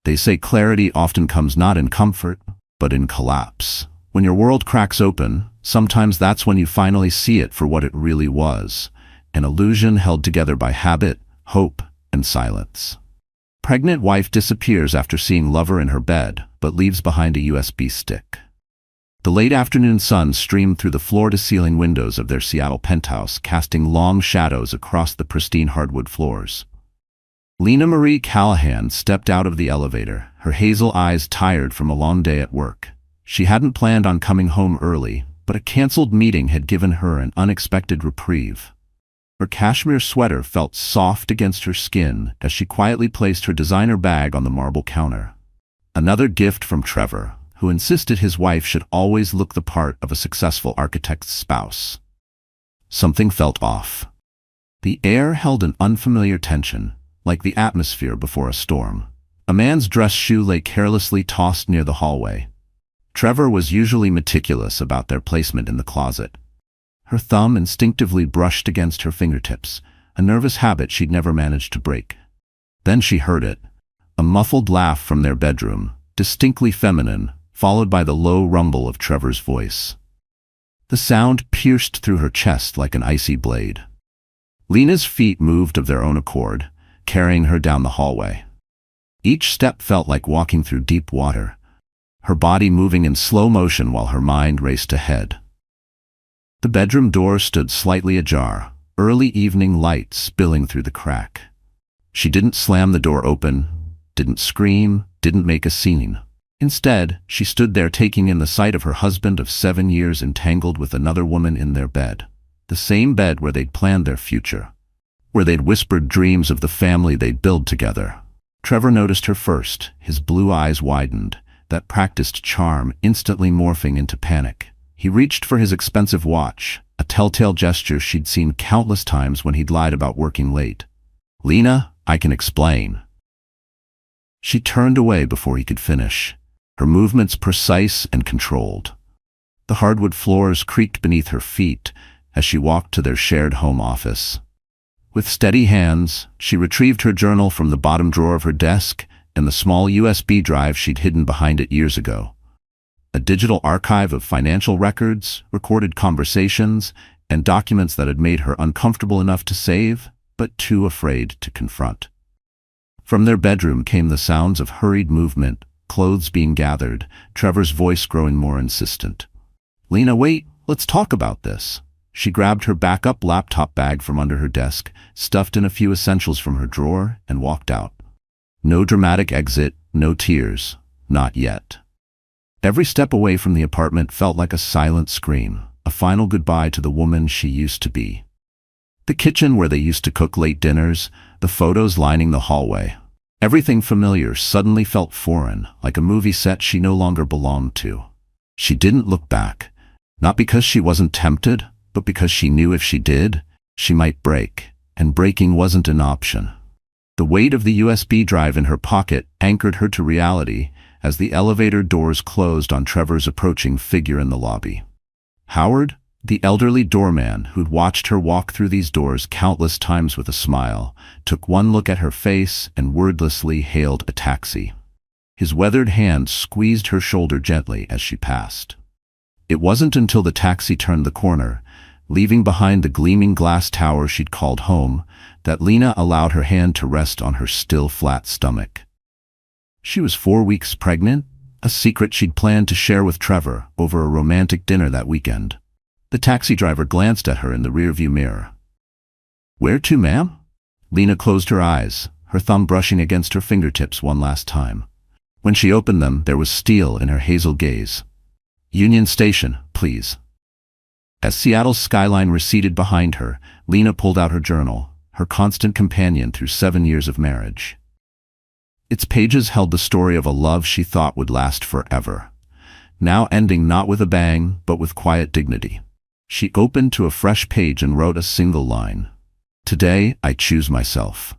They say clarity often comes not in comfort, but in collapse. When your world cracks open, sometimes that's when you finally see it for what it really was, an illusion held together by habit, hope, and silence. Pregnant wife disappears after seeing lover in her bed, but leaves behind a USB stick. The late afternoon sun streamed through the floor-to-ceiling windows of their Seattle penthouse, casting long shadows across the pristine hardwood floors. Lena Marie Callahan stepped out of the elevator, her hazel eyes tired from a long day at work. She hadn't planned on coming home early, but a canceled meeting had given her an unexpected reprieve. Her cashmere sweater felt soft against her skin as she quietly placed her designer bag on the marble counter. Another gift from Trevor, who insisted his wife should always look the part of a successful architect's spouse. Something felt off. The air held an unfamiliar tension, like the atmosphere before a storm. A man's dress shoe lay carelessly tossed near the hallway. Trevor was usually meticulous about their placement in the closet. Her thumb instinctively brushed against her fingertips, a nervous habit she'd never managed to break. Then she heard it, a muffled laugh from their bedroom, distinctly feminine, followed by the low rumble of Trevor's voice. The sound pierced through her chest like an icy blade. Lena's feet moved of their own accord, carrying her down the hallway. Each step felt like walking through deep water, her body moving in slow motion while her mind raced ahead. The bedroom door stood slightly ajar, early evening light spilling through the crack. She didn't slam the door open, didn't scream, didn't make a scene. Instead, she stood there taking in the sight of her husband of 7 years entangled with another woman in their bed. The same bed where they'd planned their future, where they'd whispered dreams of the family they'd build together. Trevor noticed her first, his blue eyes widened, that practiced charm instantly morphing into panic. He reached for his expensive watch, a telltale gesture she'd seen countless times when he'd lied about working late. "Lena, I can explain." She turned away before he could finish, her movements precise and controlled. The hardwood floors creaked beneath her feet as she walked to their shared home office. With steady hands, she retrieved her journal from the bottom drawer of her desk and the small USB drive she'd hidden behind it years ago. A digital archive of financial records, recorded conversations, and documents that had made her uncomfortable enough to save, but too afraid to confront. From their bedroom came the sounds of hurried movement, clothes being gathered, Trevor's voice growing more insistent. "Lena, wait, let's talk about this." She grabbed her backup laptop bag from under her desk, stuffed in a few essentials from her drawer, and walked out. No dramatic exit, no tears, not yet. Every step away from the apartment felt like a silent scream, a final goodbye to the woman she used to be. The kitchen where they used to cook late dinners, the photos lining the hallway. Everything familiar suddenly felt foreign, like a movie set she no longer belonged to. She didn't look back, not because she wasn't tempted, but because she knew if she did, she might break, and breaking wasn't an option. The weight of the USB drive in her pocket anchored her to reality as the elevator doors closed on Trevor's approaching figure in the lobby. Howard, the elderly doorman who'd watched her walk through these doors countless times with a smile, took one look at her face and wordlessly hailed a taxi. His weathered hand squeezed her shoulder gently as she passed. It wasn't until the taxi turned the corner, leaving behind the gleaming glass tower she'd called home, that Lena allowed her hand to rest on her still flat stomach. She was 4 weeks pregnant, a secret she'd planned to share with Trevor over a romantic dinner that weekend. The taxi driver glanced at her in the rearview mirror. "Where to, ma'am?" Lena closed her eyes, her thumb brushing against her fingertips one last time. When she opened them, there was steel in her hazel gaze. "Union Station, please." As Seattle's skyline receded behind her, Lena pulled out her journal, her constant companion through 7 years of marriage. Its pages held the story of a love she thought would last forever, now ending not with a bang, but with quiet dignity. She opened to a fresh page and wrote a single line. "Today, I choose myself."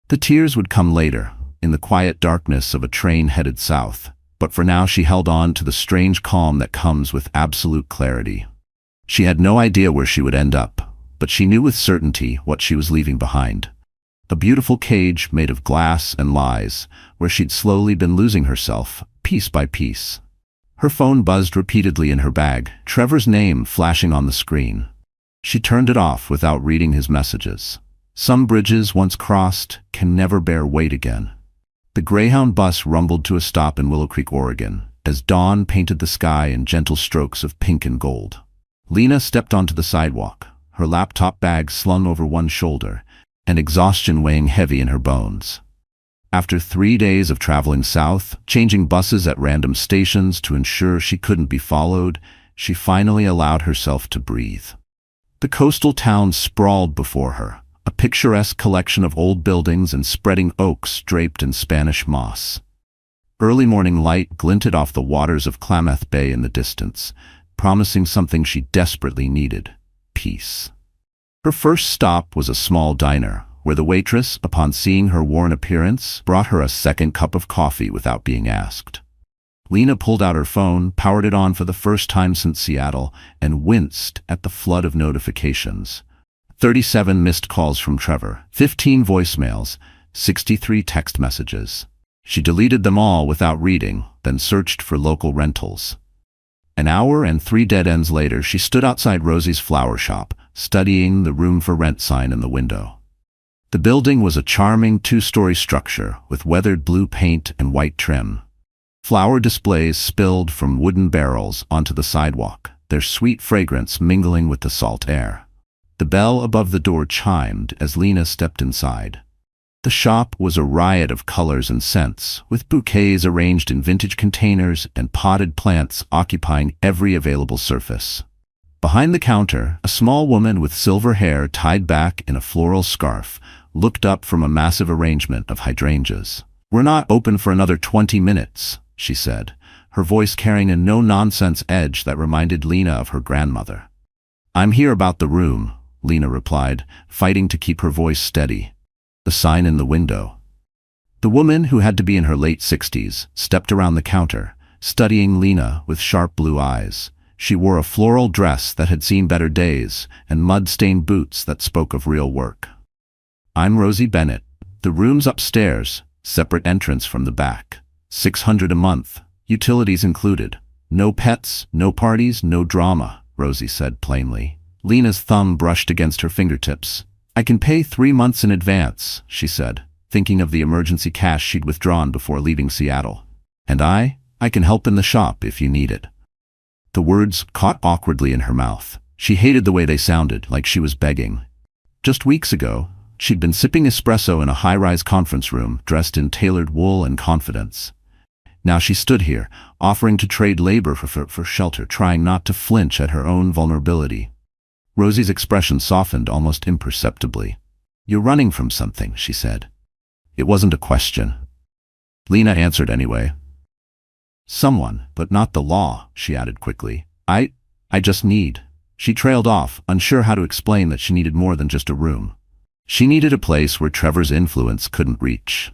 The tears would come later, in the quiet darkness of a train headed south, but for now she held on to the strange calm that comes with absolute clarity. She had no idea where she would end up, but she knew with certainty what she was leaving behind. A beautiful cage made of glass and lies, where she'd slowly been losing herself, piece by piece. Her phone buzzed repeatedly in her bag, Trevor's name flashing on the screen. She turned it off without reading his messages. Some bridges once crossed can never bear weight again. The Greyhound bus rumbled to a stop in Willow Creek, Oregon, as dawn painted the sky in gentle strokes of pink and gold. Lena stepped onto the sidewalk, her laptop bag slung over one shoulder, and exhaustion weighing heavy in her bones. After 3 days of traveling south, changing buses at random stations to ensure she couldn't be followed, she finally allowed herself to breathe. The coastal town sprawled before her, a picturesque collection of old buildings and spreading oaks draped in Spanish moss. Early morning light glinted off the waters of Klamath Bay in the distance, promising something she desperately needed: peace. Her first stop was a small diner, where the waitress, upon seeing her worn appearance, brought her a second cup of coffee without being asked. Lena pulled out her phone, powered it on for the first time since Seattle, and winced at the flood of notifications. 37 missed calls from Trevor, 15 voicemails, 63 text messages. She deleted them all without reading, then searched for local rentals. An hour and 3 dead ends later, she stood outside Rosie's flower shop, studying the room for rent sign in the window. The building was a charming 2-story structure with weathered blue paint and white trim. Flower displays spilled from wooden barrels onto the sidewalk, their sweet fragrance mingling with the salt air. The bell above the door chimed as Lena stepped inside. The shop was a riot of colors and scents, with bouquets arranged in vintage containers and potted plants occupying every available surface. Behind the counter, a small woman with silver hair tied back in a floral scarf looked up from a massive arrangement of hydrangeas. "We're not open for another 20 minutes, she said, her voice carrying a no-nonsense edge that reminded Lena of her grandmother. "I'm here about the room," Lena replied, fighting to keep her voice steady. "The sign in the window." The woman, who had to be in her late 60s, stepped around the counter, studying Lena with sharp blue eyes. She wore a floral dress that had seen better days and mud-stained boots that spoke of real work. "I'm Rosie Bennett. The room's upstairs, separate entrance from the back. $600 a month, utilities included. No pets, no parties, no drama," Rosie said plainly. Lena's thumb brushed against her fingertips. "I can pay 3 months in advance," she said, thinking of the emergency cash she'd withdrawn before leaving Seattle. "And I can help in the shop if you need it." The words caught awkwardly in her mouth. She hated the way they sounded, like she was begging. Just weeks ago, she'd been sipping espresso in a high-rise conference room, dressed in tailored wool and confidence. Now she stood here, offering to trade labor for shelter, trying not to flinch at her own vulnerability. Rosie's expression softened almost imperceptibly. "You're running from something," she said. It wasn't a question. Lena answered anyway. "Someone, but not the law," she added quickly. I just need." She trailed off, unsure how to explain that she needed more than just a room. She needed a place where Trevor's influence couldn't reach.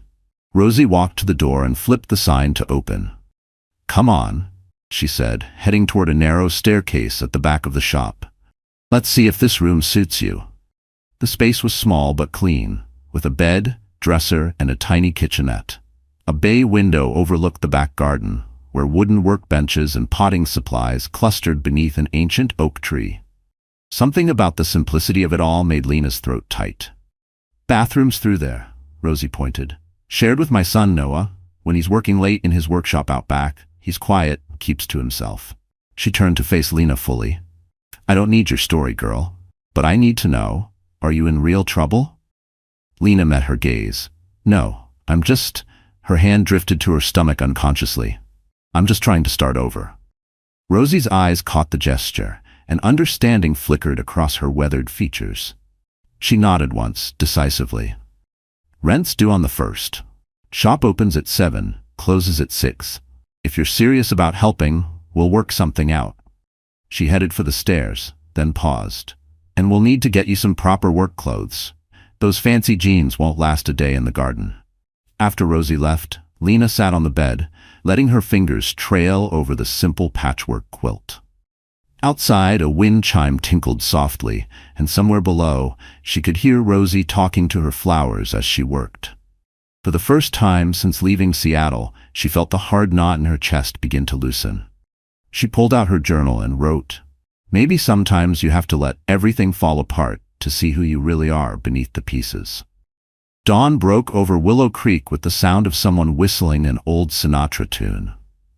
Rosie walked to the door and flipped the sign to open. "Come on," she said, heading toward a narrow staircase at the back of the shop. "Let's see if this room suits you." The space was small but clean, with a bed, dresser, and a tiny kitchenette. A bay window overlooked the back garden, where wooden workbenches and potting supplies clustered beneath an ancient oak tree. Something about the simplicity of it all made Lena's throat tight. "Bathroom's through there," Rosie pointed. "Shared with my son Noah. When he's working late in his workshop out back, he's quiet, keeps to himself." She turned to face Lena fully. "I don't need your story, girl, but I need to know, are you in real trouble?" Lena met her gaze. "No, I'm just..." Her hand drifted to her stomach unconsciously. "I'm just trying to start over." Rosie's eyes caught the gesture, and understanding flickered across her weathered features. She nodded once, decisively. "Rent's due on the 1st. Shop opens at 7, closes at 6. If you're serious about helping, we'll work something out." She headed for the stairs, then paused. "And we'll need to get you some proper work clothes. Those fancy jeans won't last a day in the garden." After Rosie left, Lena sat on the bed, letting her fingers trail over the simple patchwork quilt. Outside, a wind chime tinkled softly, and somewhere below, she could hear Rosie talking to her flowers as she worked. For the first time since leaving Seattle, she felt the hard knot in her chest begin to loosen. She pulled out her journal and wrote, "Maybe sometimes you have to let everything fall apart to see who you really are beneath the pieces." Dawn broke over Willow Creek with the sound of someone whistling an old Sinatra tune.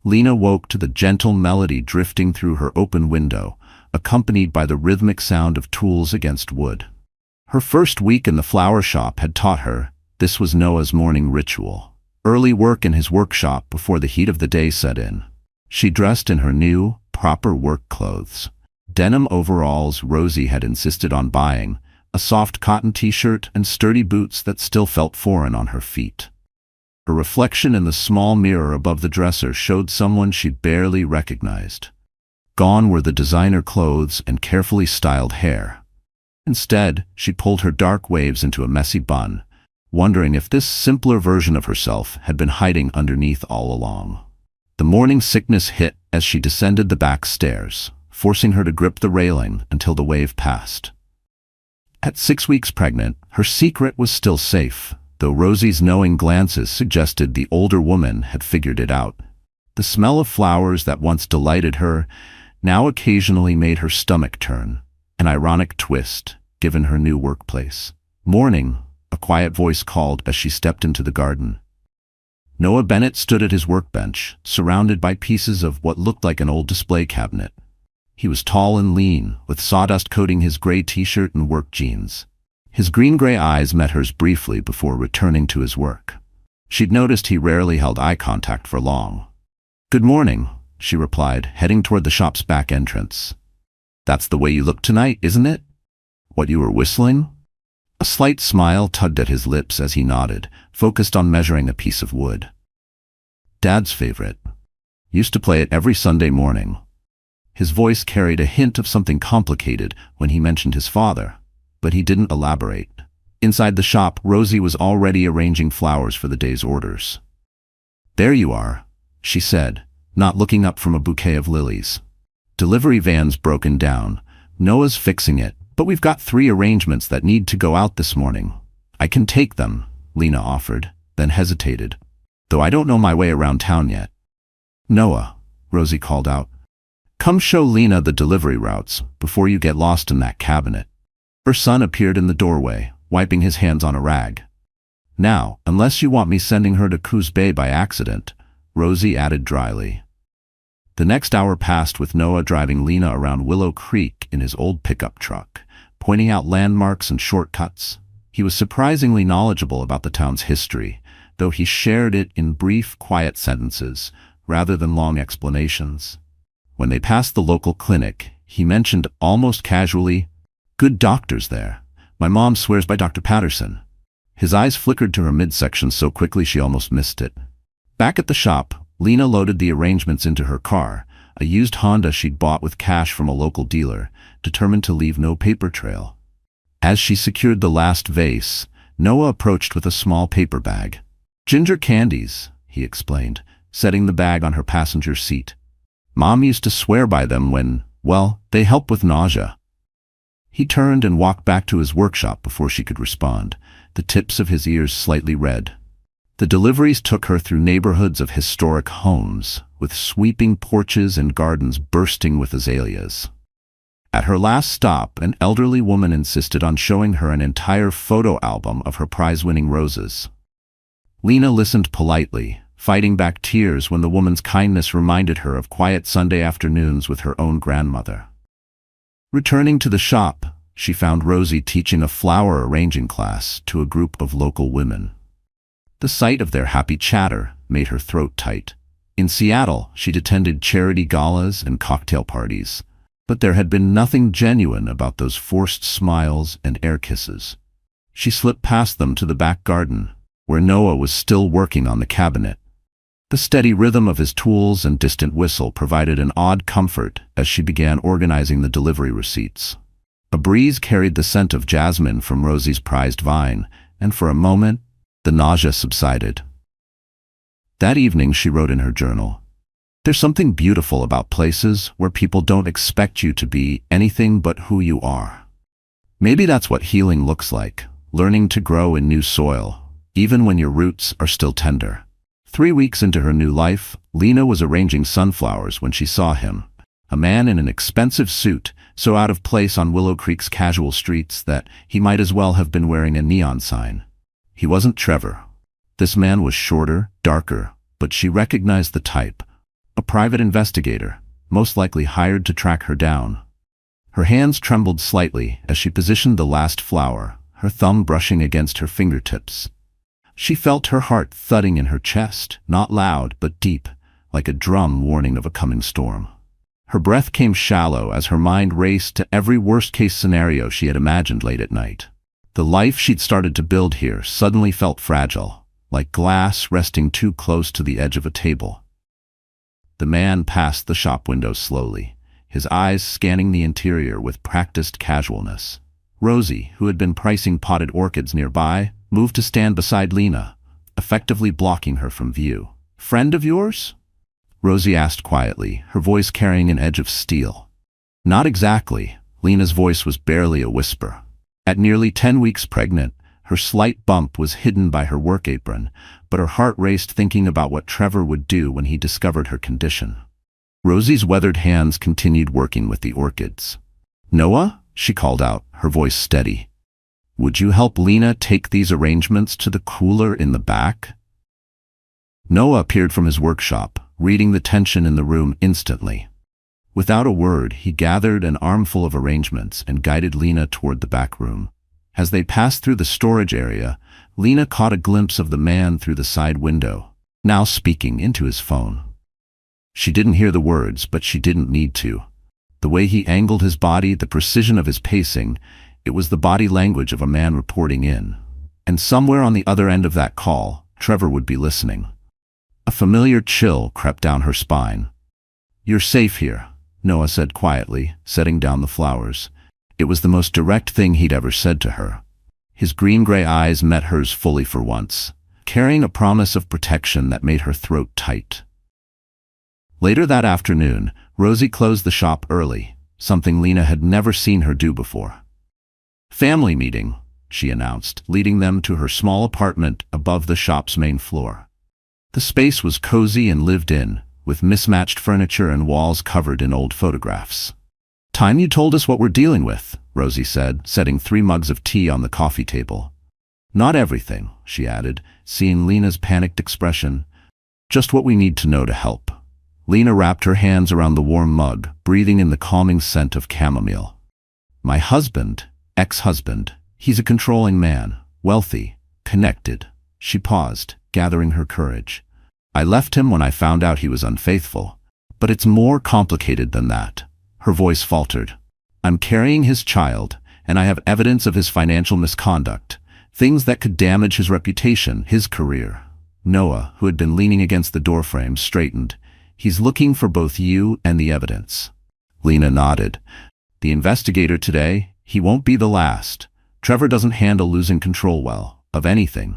Lena woke to the gentle melody drifting through her open window, accompanied by the rhythmic sound of tools against wood. Her first week in the flower shop had taught her this was Noah's morning ritual. Early work in his workshop before the heat of the day set in. She dressed in her new, proper work clothes. Denim overalls Rosie had insisted on buying, a soft cotton t-shirt, and sturdy boots that still felt foreign on her feet. Her reflection in the small mirror above the dresser showed someone she'd barely recognized. Gone were the designer clothes and carefully styled hair. Instead, she pulled her dark waves into a messy bun, wondering if this simpler version of herself had been hiding underneath all along. The morning sickness hit as she descended the back stairs, forcing her to grip the railing until the wave passed. At 6 weeks pregnant, her secret was still safe, though Rosie's knowing glances suggested the older woman had figured it out. The smell of flowers that once delighted her now occasionally made her stomach turn, an ironic twist given her new workplace. "Morning," a quiet voice called as she stepped into the garden. Noah Bennett stood at his workbench, surrounded by pieces of what looked like an old display cabinet. He was tall and lean, with sawdust coating his gray t-shirt and work jeans. His green-gray eyes met hers briefly before returning to his work. She'd noticed he rarely held eye contact for long. "Good morning," she replied, heading toward the shop's back entrance. "That's the way you look tonight, isn't it? What you were whistling?" A slight smile tugged at his lips as he nodded, focused on measuring a piece of wood. "Dad's favorite. Used to play it every Sunday morning." His voice carried a hint of something complicated when he mentioned his father, but he didn't elaborate. Inside the shop, Rosie was already arranging flowers for the day's orders. "There you are," she said, not looking up from a bouquet of lilies. "Delivery van's broken down. Noah's fixing it, but we've got 3 arrangements that need to go out this morning. I can take them," Lena offered, then hesitated, "though I don't know my way around town yet." "Noah," Rosie called out, "come show Lena the delivery routes before you get lost in that cabinet." Her son appeared in the doorway, wiping his hands on a rag. "Now, unless you want me sending her to Coos Bay by accident," Rosie added dryly. The next hour passed with Noah driving Lena around Willow Creek in his old pickup truck, pointing out landmarks and shortcuts. He was surprisingly knowledgeable about the town's history, though he shared it in brief, quiet sentences, rather than long explanations. When they passed the local clinic, he mentioned almost casually, "Good doctors there. My mom swears by Dr. Patterson." His eyes flickered to her midsection so quickly she almost missed it. Back at the shop, Lena loaded the arrangements into her car, a used Honda she'd bought with cash from a local dealer, determined to leave no paper trail. As she secured the last vase, Noah approached with a small paper bag. "Ginger candies," he explained, setting the bag on her passenger seat. "Mom used to swear by them when, well, they help with nausea." He turned and walked back to his workshop before she could respond, the tips of his ears slightly red. The deliveries took her through neighborhoods of historic homes, with sweeping porches and gardens bursting with azaleas. At her last stop, an elderly woman insisted on showing her an entire photo album of her prize-winning roses. Lena listened politely, fighting back tears when the woman's kindness reminded her of quiet Sunday afternoons with her own grandmother. Returning to the shop, she found Rosie teaching a flower arranging class to a group of local women. The sight of their happy chatter made her throat tight. In Seattle, she'd attended charity galas and cocktail parties, but there had been nothing genuine about those forced smiles and air kisses. She slipped past them to the back garden, where Noah was still working on the cabinet. The steady rhythm of his tools and distant whistle provided an odd comfort as she began organizing the delivery receipts. A breeze carried the scent of jasmine from Rosie's prized vine, and for a moment, the nausea subsided. That evening she wrote in her journal, There's something beautiful about places where people don't expect you to be anything but who you are. Maybe that's what healing looks like, learning to grow in new soil, even when your roots are still tender. 3 weeks into her new life, Lena was arranging sunflowers when she saw him, a man in an expensive suit, so out of place on Willow Creek's casual streets that he might as well have been wearing a neon sign. He wasn't Trevor. This man was shorter, darker, but she recognized the type. A private investigator, most likely hired to track her down. Her hands trembled slightly as she positioned the last flower, her thumb brushing against her fingertips. She felt her heart thudding in her chest, not loud but deep, like a drum warning of a coming storm. Her breath came shallow as her mind raced to every worst-case scenario she had imagined late at night. The life she'd started to build here suddenly felt fragile, like glass resting too close to the edge of a table. The man passed the shop window slowly, his eyes scanning the interior with practiced casualness. Rosie, who had been pricing potted orchids nearby, moved to stand beside Lena, effectively blocking her from view. "Friend of yours?" Rosie asked quietly, her voice carrying an edge of steel. "Not exactly." Lena's voice was barely a whisper. At nearly 10 weeks pregnant, her slight bump was hidden by her work apron, but her heart raced thinking about what Trevor would do when he discovered her condition. Rosie's weathered hands continued working with the orchids. "Noah?" she called out, her voice steady. "Would you help Lena take these arrangements to the cooler in the back?" Noah appeared from his workshop, reading the tension in the room instantly. Without a word, he gathered an armful of arrangements and guided Lena toward the back room. As they passed through the storage area, Lena caught a glimpse of the man through the side window, now speaking into his phone. She didn't hear the words, but she didn't need to. The way he angled his body, the precision of his pacing, it was the body language of a man reporting in. And somewhere on the other end of that call, Trevor would be listening. A familiar chill crept down her spine. "You're safe here," Noah said quietly, setting down the flowers. It was the most direct thing he'd ever said to her. His green-gray eyes met hers fully for once, carrying a promise of protection that made her throat tight. Later that afternoon, Rosie closed the shop early, something Lena had never seen her do before. "Family meeting," she announced, leading them to her small apartment above the shop's main floor. The space was cozy and lived in, with mismatched furniture and walls covered in old photographs. "Time you told us what we're dealing with," Rosie said, setting 3 mugs of tea on the coffee table. "Not everything," she added, seeing Lena's panicked expression. "Just what we need to know to help." Lena wrapped her hands around the warm mug, breathing in the calming scent of chamomile. "My husband, ex-husband, he's a controlling man, wealthy, connected." She paused, gathering her courage. "I left him when I found out he was unfaithful. But it's more complicated than that." Her voice faltered. "I'm carrying his child, and I have evidence of his financial misconduct, things that could damage his reputation, his career." Noah, who had been leaning against the doorframe, straightened. "He's looking for both you and the evidence." Lena nodded. "The investigator today, he won't be the last. Trevor doesn't handle losing control well, of anything."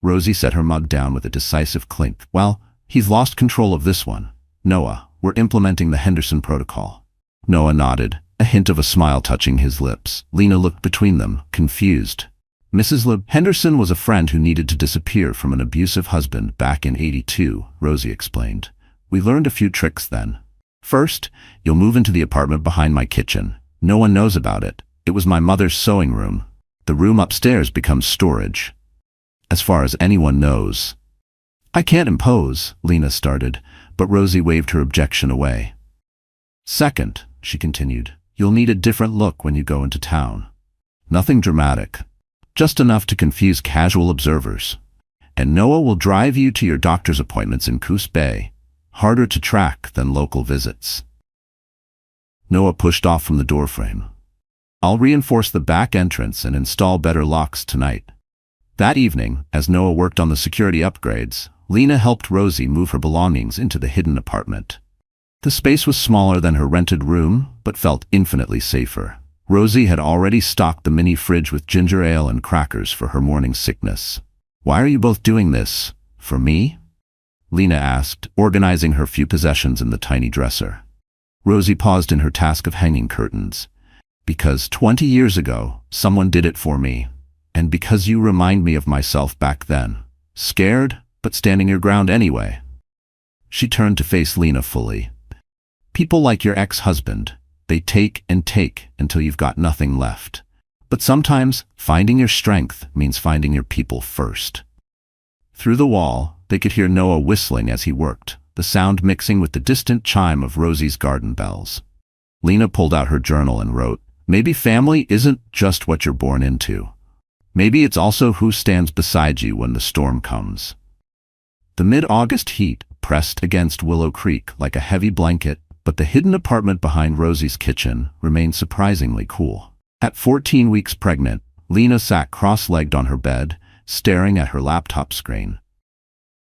Rosie set her mug down with a decisive clink. "Well, he's lost control of this one. Noah, we're implementing the Henderson protocol." Noah nodded, a hint of a smile touching his lips. Lena looked between them, confused. "Mrs. Henderson was a friend who needed to disappear from an abusive husband back in '82, Rosie explained. "We learned a few tricks then. First, you'll move into the apartment behind my kitchen. No one knows about it. It was my mother's sewing room. The room upstairs becomes storage. As far as anyone knows." "I can't impose," Lena started, but Rosie waved her objection away. "Second," she continued, "you'll need a different look when you go into town. Nothing dramatic, just enough to confuse casual observers. And Noah will drive you to your doctor's appointments in Coos Bay, harder to track than local visits." Noah pushed off from the doorframe. "I'll reinforce the back entrance and install better locks tonight." That evening, as Noah worked on the security upgrades, Lena helped Rosie move her belongings into the hidden apartment. The space was smaller than her rented room, but felt infinitely safer. Rosie had already stocked the mini fridge with ginger ale and crackers for her morning sickness. "Why are you both doing this? For me?" Lena asked, organizing her few possessions in the tiny dresser. Rosie paused in her task of hanging curtains. Because 20 years ago, someone did it for me. And because you remind me of myself back then. Scared, but standing your ground anyway. She turned to face Lena fully. People like your ex-husband, they take and take until you've got nothing left. But sometimes, finding your strength means finding your people first. Through the wall, they could hear Noah whistling as he worked, the sound mixing with the distant chime of Rosie's garden bells. Lena pulled out her journal and wrote, "Maybe family isn't just what you're born into. Maybe it's also who stands beside you when the storm comes." The mid-August heat pressed against Willow Creek like a heavy blanket, but the hidden apartment behind Rosie's kitchen remained surprisingly cool. At 14 weeks pregnant, Lena sat cross-legged on her bed, staring at her laptop screen.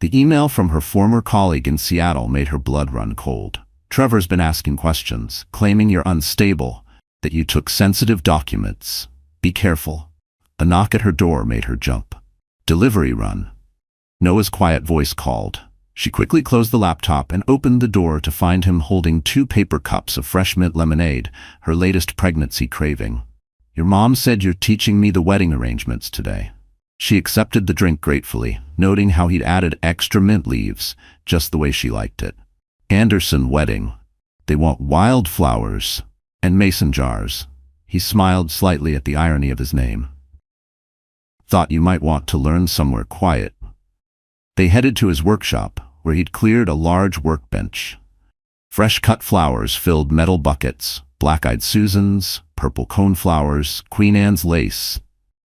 The email from her former colleague in Seattle made her blood run cold. "Trevor's been asking questions, claiming you're unstable, that you took sensitive documents. Be careful." A knock at her door made her jump. "Delivery run." Noah's quiet voice called. She quickly closed the laptop and opened the door to find him holding 2 paper cups of fresh mint lemonade, her latest pregnancy craving. "Your mom said you're teaching me the wedding arrangements today." She accepted the drink gratefully, noting how he'd added extra mint leaves, just the way she liked it. "Anderson wedding. They want wildflowers and mason jars." He smiled slightly at the irony of his name. "Thought you might want to learn somewhere quiet." They headed to his workshop, where he'd cleared a large workbench. Fresh-cut flowers filled metal buckets, black-eyed Susans, purple coneflowers, Queen Anne's lace.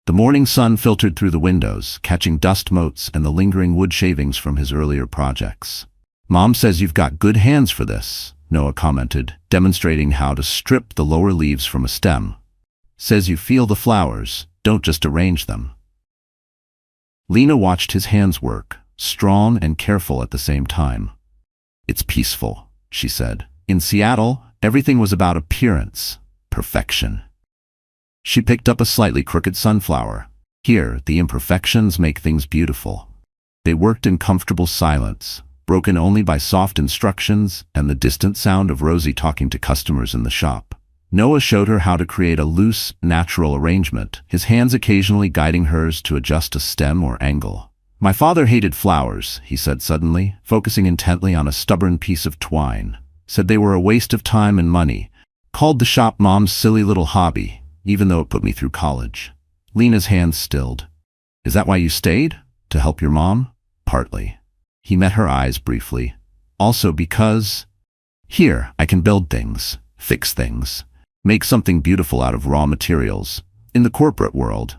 The morning sun filtered through the windows, catching dust motes and the lingering wood shavings from his earlier projects. "Mom says you've got good hands for this," Noah commented, demonstrating how to strip the lower leaves from a stem. "Says you feel the flowers, don't just arrange them." Lena watched his hands work, strong and careful at the same time. "It's peaceful," she said. "In Seattle, everything was about appearance, perfection." She picked up a slightly crooked sunflower. "Here, the imperfections make things beautiful." They worked in comfortable silence, broken only by soft instructions and the distant sound of Rosie talking to customers in the shop. Noah showed her how to create a loose, natural arrangement, his hands occasionally guiding hers to adjust a stem or angle. "My father hated flowers," he said suddenly, focusing intently on a stubborn piece of twine. "Said they were a waste of time and money. Called the shop Mom's silly little hobby, even though it put me through college." Lena's hands stilled. "Is that why you stayed? To help your mom?" "Partly." He met her eyes briefly. "Also because here, I can build things, fix things, make something beautiful out of raw materials. In the corporate world,"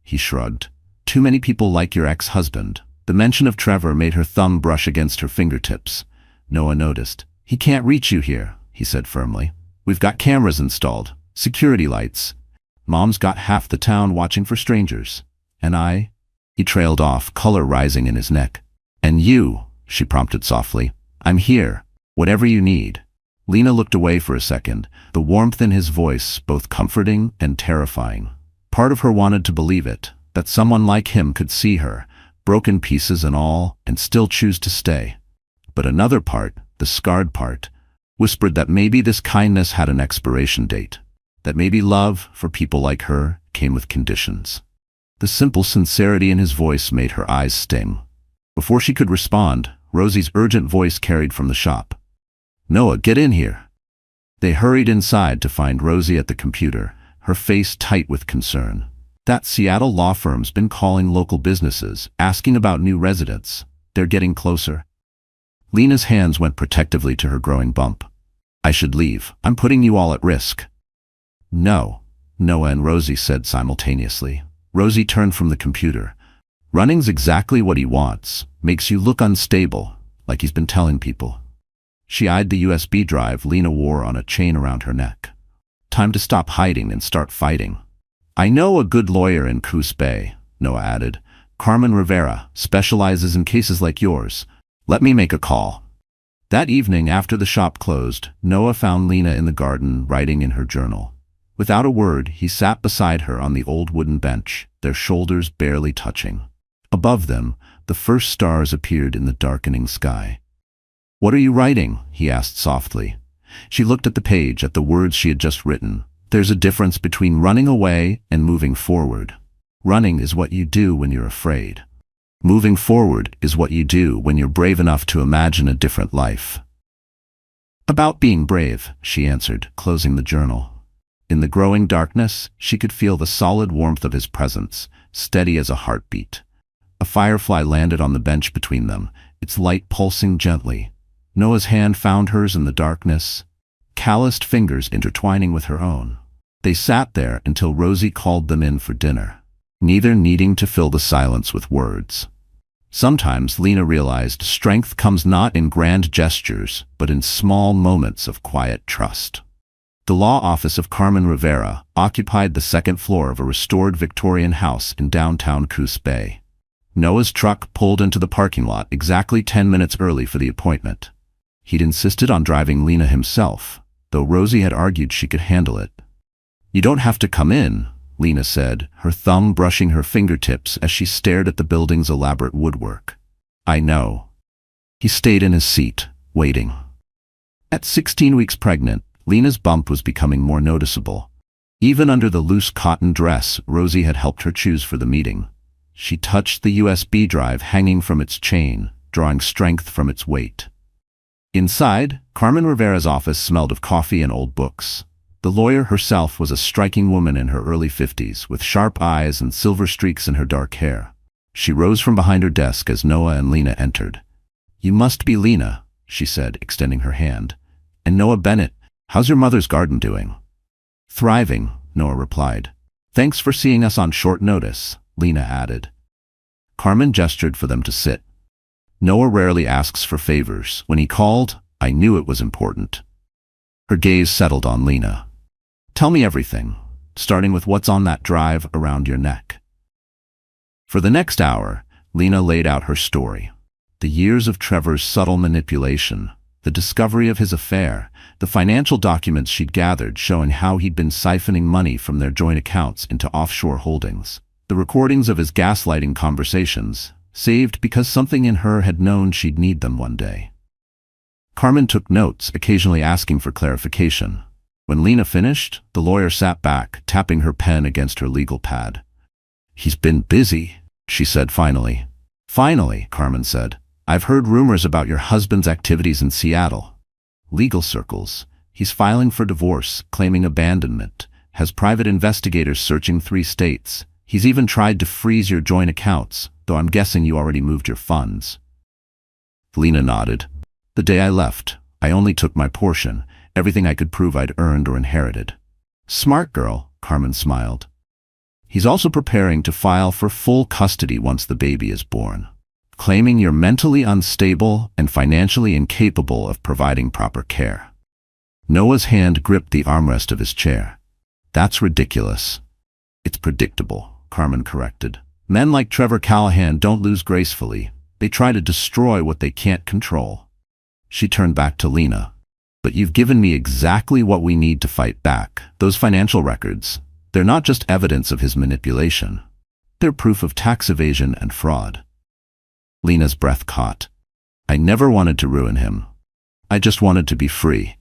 he shrugged, "too many people like your ex-husband." The mention of Trevor made her thumb brush against her fingertips. Noah noticed. "He can't reach you here," he said firmly. "We've got cameras installed, security lights. Mom's got half the town watching for strangers. And I—" He trailed off, color rising in his neck. "And you," she prompted softly. "I'm here, whatever you need." Lena looked away for a second, the warmth in his voice both comforting and terrifying. Part of her wanted to believe it, that someone like him could see her, broken pieces and all, and still choose to stay. But another part, the scarred part, whispered that maybe this kindness had an expiration date, that maybe love, for people like her, came with conditions. The simple sincerity in his voice made her eyes sting. Before she could respond, Rosie's urgent voice carried from the shop. "Noah, get in here." They hurried inside to find Rosie at the computer, her face tight with concern. "That Seattle law firm's been calling local businesses, asking about new residents. They're getting closer." Lena's hands went protectively to her growing bump. "I should leave. I'm putting you all at risk." "No," Noah and Rosie said simultaneously. Rosie turned from the computer. "Running's exactly what he wants. Makes you look unstable, like he's been telling people." She eyed the USB drive Lena wore on a chain around her neck. "Time to stop hiding and start fighting." "I know a good lawyer in Coos Bay," Noah added. "Carmen Rivera, specializes in cases like yours. Let me make a call." That evening, after the shop closed, Noah found Lena in the garden writing in her journal. Without a word, he sat beside her on the old wooden bench, their shoulders barely touching. Above them, the first stars appeared in the darkening sky. "What are you writing?" he asked softly. She looked at the page, at the words she had just written. "There's a difference between running away and moving forward. Running is what you do when you're afraid. Moving forward is what you do when you're brave enough to imagine a different life." "About being brave," she answered, closing the journal. In the growing darkness, she could feel the solid warmth of his presence, steady as a heartbeat. A firefly landed on the bench between them, its light pulsing gently. Noah's hand found hers in the darkness, calloused fingers intertwining with her own. They sat there until Rosie called them in for dinner, neither needing to fill the silence with words. Sometimes Lena realized strength comes not in grand gestures, but in small moments of quiet trust. The law office of Carmen Rivera occupied the second floor of a restored Victorian house in downtown Coos Bay. Noah's truck pulled into the parking lot exactly 10 minutes early for the appointment. He'd insisted on driving Lena himself, though Rosie had argued she could handle it. "You don't have to come in," Lena said, her thumb brushing her fingertips as she stared at the building's elaborate woodwork. "I know." He stayed in his seat, waiting. At 16 weeks pregnant, Lena's bump was becoming more noticeable. Even under the loose cotton dress Rosie had helped her choose for the meeting. She touched the USB drive hanging from its chain, drawing strength from its weight. Inside, Carmen Rivera's office smelled of coffee and old books. The lawyer herself was a striking woman in her early 50s, with sharp eyes and silver streaks in her dark hair. She rose from behind her desk as Noah and Lena entered. "You must be Lena," she said, extending her hand. "And Noah Bennett, how's your mother's garden doing?" "Thriving," Noah replied. "Thanks for seeing us on short notice," Lena added. Carmen gestured for them to sit. "Noah rarely asks for favors. When he called, I knew it was important." Her gaze settled on Lena. "Tell me everything, starting with what's on that drive around your neck." For the next hour, Lena laid out her story. The years of Trevor's subtle manipulation, the discovery of his affair, the financial documents she'd gathered showing how he'd been siphoning money from their joint accounts into offshore holdings, the recordings of his gaslighting conversations, saved because something in her had known she'd need them one day. Carmen took notes, occasionally asking for clarification. When Lena finished, the lawyer sat back, tapping her pen against her legal pad. "He's been busy," she said finally. "Finally," Carmen said. "I've heard rumors about your husband's activities in Seattle. Legal circles. He's filing for divorce, claiming abandonment, has private investigators searching 3 states. He's even tried to freeze your joint accounts, though I'm guessing you already moved your funds." Lena nodded. "The day I left, I only took my portion, everything I could prove I'd earned or inherited." "Smart girl," Carmen smiled. "He's also preparing to file for full custody once the baby is born, claiming you're mentally unstable and financially incapable of providing proper care." Noah's hand gripped the armrest of his chair. "That's ridiculous." "It's predictable," Carmen corrected. "Men like Trevor Callahan don't lose gracefully. They try to destroy what they can't control." She turned back to Lena. "But you've given me exactly what we need to fight back. Those financial records, they're not just evidence of his manipulation. They're proof of tax evasion and fraud." Lena's breath caught. "I never wanted to ruin him. I just wanted to be free."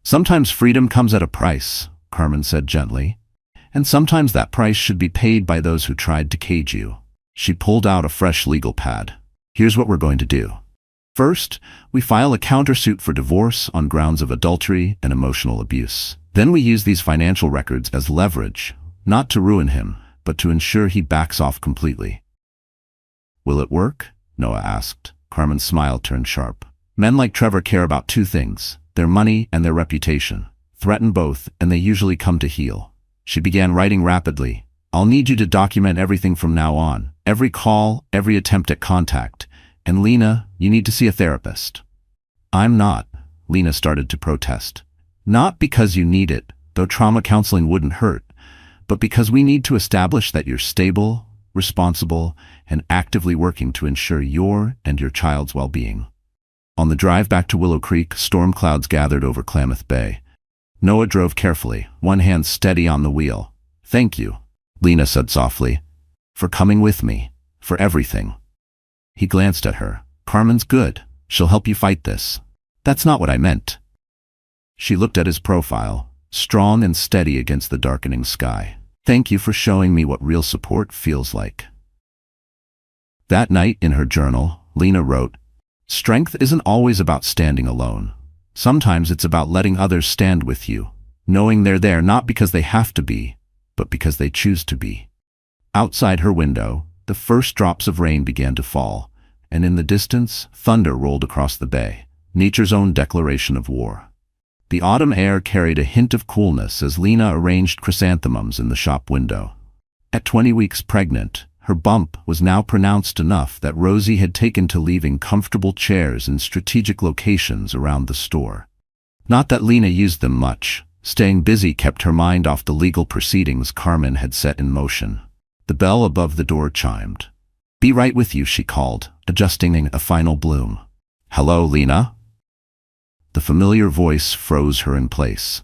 "Sometimes freedom comes at a price," Carmen said gently. "And sometimes that price should be paid by those who tried to cage you." She pulled out a fresh legal pad. "Here's what we're going to do. First, we file a countersuit for divorce on grounds of adultery and emotional abuse. Then we use these financial records as leverage, not to ruin him, but to ensure he backs off completely." "Will it work?" Noah asked. Carmen's smile turned sharp. "Men like Trevor care about 2 things, their money and their reputation. Threaten both, and they usually come to heel." She began writing rapidly. "I'll need you to document everything from now on, every call, every attempt at contact. And Lena, you need to see a therapist." "I'm not," Lena started to protest. "Not because you need it, though trauma counseling wouldn't hurt, but because we need to establish that you're stable, responsible, and actively working to ensure your and your child's well-being." On the drive back to Willow Creek, storm clouds gathered over Klamath Bay. Noah drove carefully, one hand steady on the wheel. "Thank you," Lena said softly, "for coming with me, for everything." He glanced at her. Carmen's good. She'll help you fight this. That's not what I meant. She looked at his profile, strong and steady against the darkening sky. Thank you for showing me what real support feels like. That night in her journal, Lena wrote, "Strength isn't always about standing alone. Sometimes it's about letting others stand with you, knowing they're there not because they have to be, but because they choose to be." Outside her window, the first drops of rain began to fall, and in the distance, thunder rolled across the bay, nature's own declaration of war. The autumn air carried a hint of coolness as Lena arranged chrysanthemums in the shop window. At 20 weeks pregnant, her bump was now pronounced enough that Rosie had taken to leaving comfortable chairs in strategic locations around the store. Not that Lena used them much. Staying busy kept her mind off the legal proceedings Carmen had set in motion. The bell above the door chimed. "Be right with you," she called, adjusting a final bloom. "Hello, Lena?" The familiar voice froze her in place.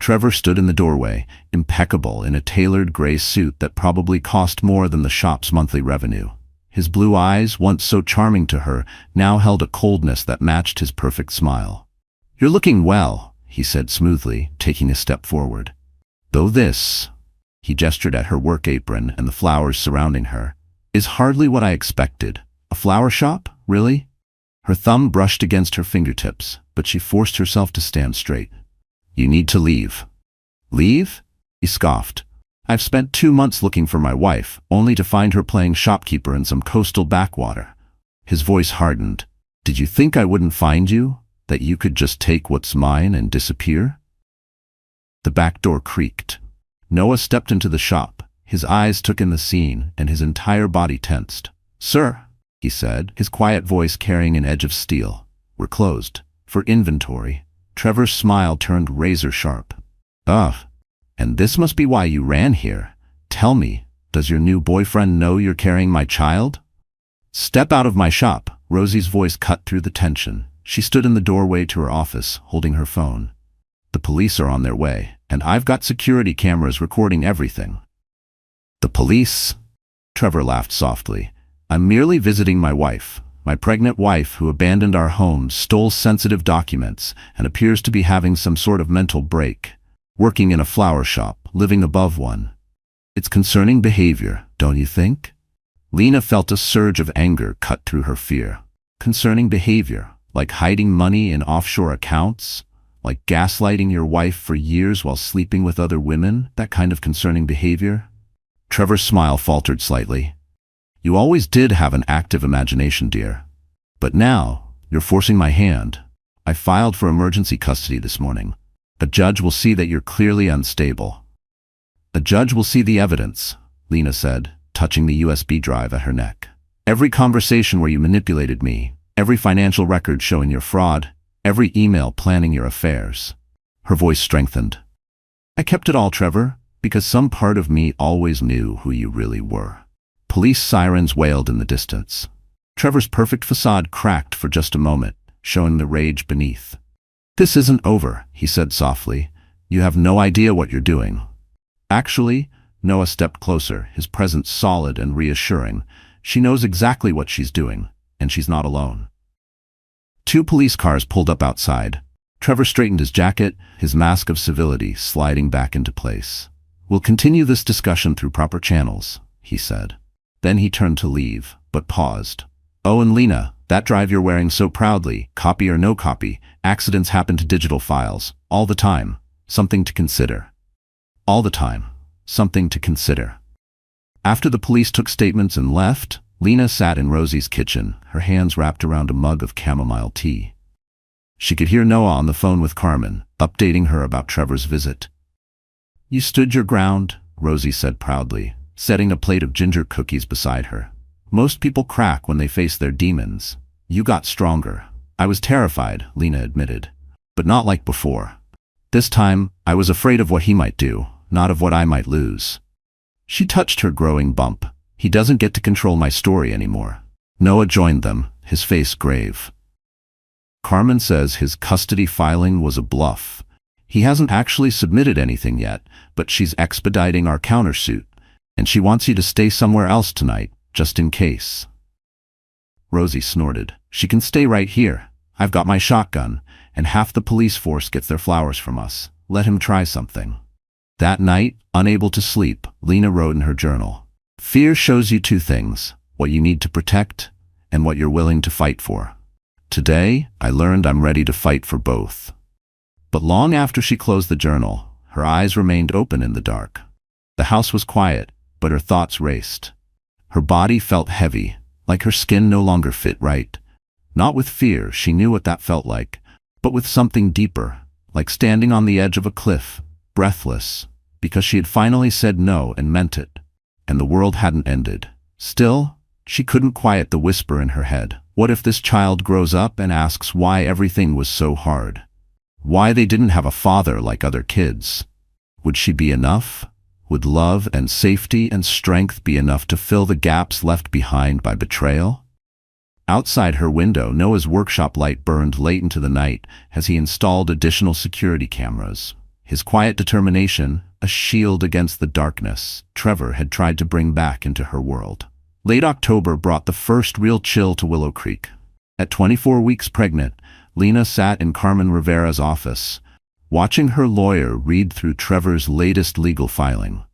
Trevor stood in the doorway, impeccable in a tailored gray suit that probably cost more than the shop's monthly revenue. His blue eyes, once so charming to her, now held a coldness that matched his perfect smile. "You're looking well," he said smoothly, taking a step forward. "Though this," he gestured at her work apron and the flowers surrounding her, "is hardly what I expected. A flower shop, really?" Her thumb brushed against her fingertips, but she forced herself to stand straight. "You need to leave." "Leave?" he scoffed. "I've spent 2 months looking for my wife, only to find her playing shopkeeper in some coastal backwater." His voice hardened. "Did you think I wouldn't find you? That you could just take what's mine and disappear?" The back door creaked. Noah stepped into the shop. His eyes took in the scene, and his entire body tensed. "Sir," he said, his quiet voice carrying an edge of steel, "we're closed. For inventory." Trevor's smile turned razor sharp. "Ugh, and this must be why you ran here. Tell me, does your new boyfriend know you're carrying my child?" "Step out of my shop," Rosie's voice cut through the tension. She stood in the doorway to her office, holding her phone. "The police are on their way, and I've got security cameras recording everything." "The police?" Trevor laughed softly. "I'm merely visiting my wife. My pregnant wife, who abandoned our home, stole sensitive documents, and appears to be having some sort of mental break. Working in a flower shop, living above one. It's concerning behavior, don't you think?" Lena felt a surge of anger cut through her fear. Concerning behavior? Like hiding money in offshore accounts? Like gaslighting your wife for years while sleeping with other women? That kind of concerning behavior? Trevor's smile faltered slightly. "You always did have an active imagination, dear. But now, you're forcing my hand. I filed for emergency custody this morning. A judge will see that you're clearly unstable." "A judge will see the evidence," Lena said, touching the USB drive at her neck. "Every conversation where you manipulated me, every financial record showing your fraud, every email planning your affairs." Her voice strengthened. "I kept it all, Trevor, because some part of me always knew who you really were." Police sirens wailed in the distance. Trevor's perfect facade cracked for just a moment, showing the rage beneath. "This isn't over," he said softly. "You have no idea what you're doing." Actually, Noah stepped closer, his presence solid and reassuring. "She knows exactly what she's doing, and she's not alone." 2 police cars pulled up outside. Trevor straightened his jacket, his mask of civility sliding back into place. "We'll continue this discussion through proper channels," he said. Then he turned to leave, but paused. "Oh, and Lena, that drive you're wearing so proudly, copy or no copy, accidents happen to digital files, all the time. Something to consider." All the time. Something to consider. After the police took statements and left, Lena sat in Rosie's kitchen, her hands wrapped around a mug of chamomile tea. She could hear Noah on the phone with Carmen, updating her about Trevor's visit. "You stood your ground," Rosie said proudly, setting a plate of ginger cookies beside her. "Most people crack when they face their demons. You got stronger." "I was terrified," Lena admitted, "but not like before. This time, I was afraid of what he might do, not of what I might lose." She touched her growing bump. "He doesn't get to control my story anymore." Noah joined them, his face grave. "Carmen says his custody filing was a bluff. He hasn't actually submitted anything yet, but she's expediting our countersuit, and she wants you to stay somewhere else tonight, just in case." Rosie snorted. She can stay right here. I've got my shotgun, and half the police force gets their flowers from us. Let him try something. That night, unable to sleep, Lena wrote in her journal. Fear shows you two things, what you need to protect and what you're willing to fight for. Today, I learned I'm ready to fight for both. But long after she closed the journal, her eyes remained open in the dark. The house was quiet, but her thoughts raced. Her body felt heavy, like her skin no longer fit right. Not with fear, she knew what that felt like, but with something deeper, like standing on the edge of a cliff, breathless, because she had finally said no and meant it, and the world hadn't ended. Still, she couldn't quiet the whisper in her head. What if this child grows up and asks why everything was so hard? Why they didn't have a father like other kids? Would she be enough? Would love and safety and strength be enough to fill the gaps left behind by betrayal? Outside her window, Noah's workshop light burned late into the night as he installed additional security cameras. His quiet determination, a shield against the darkness Trevor had tried to bring back into her world. Late October brought the first real chill to Willow Creek. At 24 weeks pregnant, Lena sat in Carmen Rivera's office, watching her lawyer read through Trevor's latest legal filing.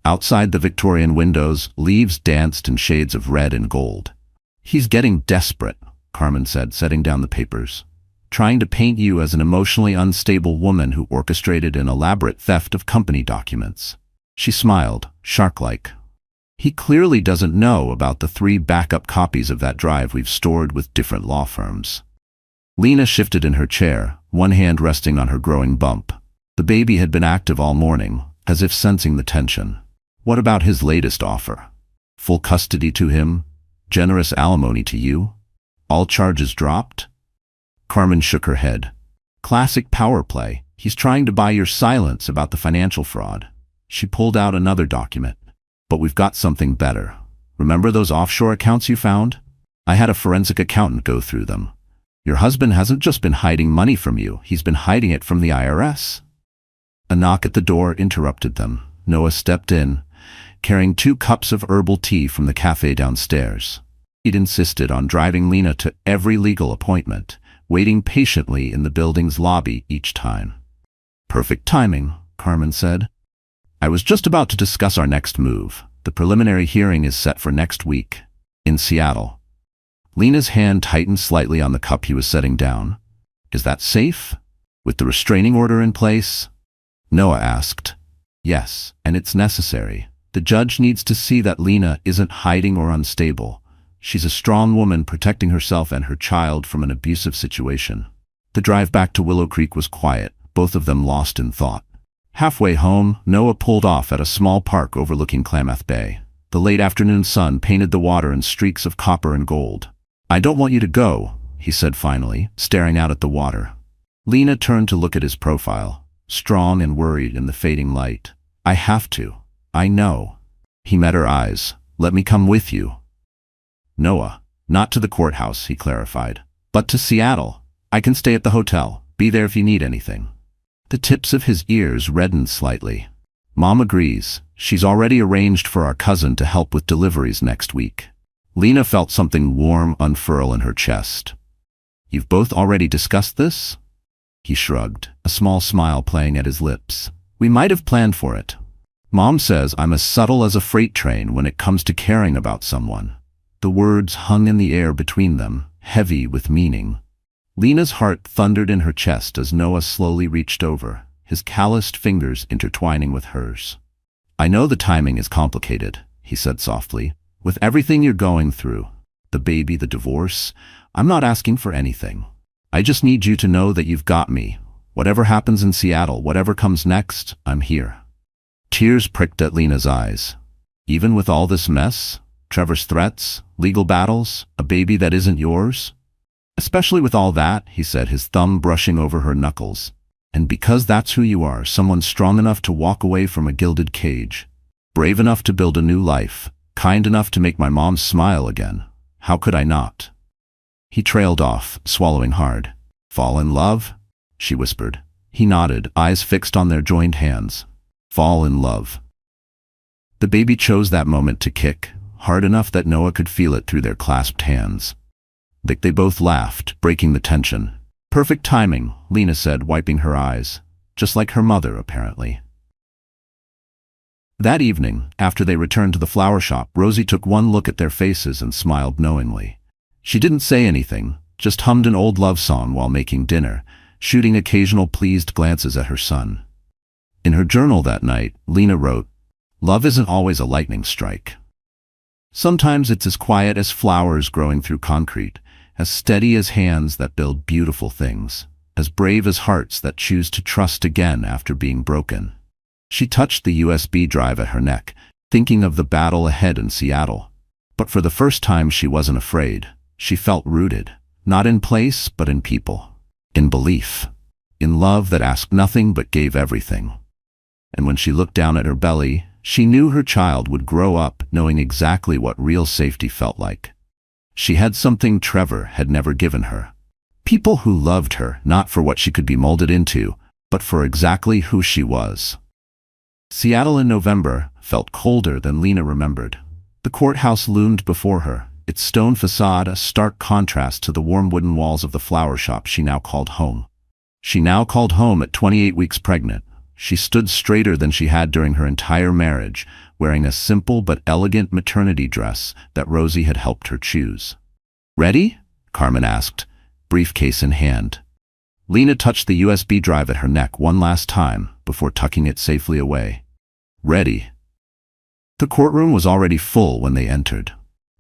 Outside the Victorian windows, leaves danced in shades of red and gold. He's getting desperate, Carmen said, setting down the papers. Trying to paint you as an emotionally unstable woman who orchestrated an elaborate theft of company documents. She smiled, shark-like. He clearly doesn't know about the 3 backup copies of that drive we've stored with different law firms. Lena shifted in her chair, one hand resting on her growing bump. The baby had been active all morning, as if sensing the tension. What about his latest offer? Full custody to him? Generous alimony to you? All charges dropped? Carmen shook her head. Classic power play. He's trying to buy your silence about the financial fraud. She pulled out another document. But we've got something better. Remember those offshore accounts you found? I had a forensic accountant go through them. Your husband hasn't just been hiding money from you, he's been hiding it from the IRS. A knock at the door interrupted them. Noah stepped in, carrying 2 cups of herbal tea from the cafe downstairs. He'd insisted on driving Lena to every legal appointment, waiting patiently in the building's lobby each time. Perfect timing, Carmen said. I was just about to discuss our next move. The preliminary hearing is set for next week, in Seattle. Lena's hand tightened slightly on the cup he was setting down. Is that safe? With the restraining order in place? Noah asked. Yes, and it's necessary. The judge needs to see that Lena isn't hiding or unstable. She's a strong woman protecting herself and her child from an abusive situation. The drive back to Willow Creek was quiet, both of them lost in thought. Halfway home, Noah pulled off at a small park overlooking Klamath Bay. The late afternoon sun painted the water in streaks of copper and gold. I don't want you to go, he said finally, staring out at the water. Lena turned to look at his profile, strong and worried in the fading light. I have to. I know. He met her eyes. Let me come with you. Noah, not to the courthouse, he clarified, but to Seattle. I can stay at the hotel. Be there if you need anything. The tips of his ears reddened slightly. Mom agrees. She's already arranged for our cousin to help with deliveries next week. Lena felt something warm unfurl in her chest. You've both already discussed this? He shrugged, a small smile playing at his lips. We might have planned for it. Mom says I'm as subtle as a freight train when it comes to caring about someone. The words hung in the air between them, heavy with meaning. Lena's heart thundered in her chest as Noah slowly reached over, his calloused fingers intertwining with hers. I know the timing is complicated, he said softly. With everything you're going through, the baby, the divorce, I'm not asking for anything. I just need you to know that you've got me. Whatever happens in Seattle, whatever comes next, I'm here. Tears pricked at Lena's eyes. Even with all this mess, Trevor's threats, legal battles, a baby that isn't yours? Especially with all that, he said, his thumb brushing over her knuckles. And because that's who you are, someone strong enough to walk away from a gilded cage, brave enough to build a new life, kind enough to make my mom smile again. How could I not? He trailed off, swallowing hard. Fall in love? She whispered. He nodded, eyes fixed on their joined hands. Fall in love. The baby chose that moment to kick, hard enough that Noah could feel it through their clasped hands. They both laughed, breaking the tension. Perfect timing, Lena said, wiping her eyes. Just like her mother, apparently. That evening, after they returned to the flower shop, Rosie took one look at their faces and smiled knowingly. She didn't say anything, just hummed an old love song while making dinner, shooting occasional pleased glances at her son. In her journal that night, Lena wrote, "Love isn't always a lightning strike. Sometimes it's as quiet as flowers growing through concrete, as steady as hands that build beautiful things, as brave as hearts that choose to trust again after being broken." She touched the USB drive at her neck, thinking of the battle ahead in Seattle. But for the first time she wasn't afraid. She felt rooted, not in place but in people, in belief, in love that asked nothing but gave everything. And when she looked down at her belly, she knew her child would grow up knowing exactly what real safety felt like. She had something Trevor had never given her. People who loved her, not for what she could be molded into, but for exactly who she was. Seattle in November felt colder than Lena remembered. The courthouse loomed before her, its stone facade a stark contrast to the warm wooden walls of the flower shop she now called home. She now called home at 28 weeks pregnant. She stood straighter than she had during her entire marriage, wearing a simple but elegant maternity dress that Rosie had helped her choose. "Ready?" Carmen asked, briefcase in hand. Lena touched the USB drive at her neck one last time before tucking it safely away. "Ready." The courtroom was already full when they entered.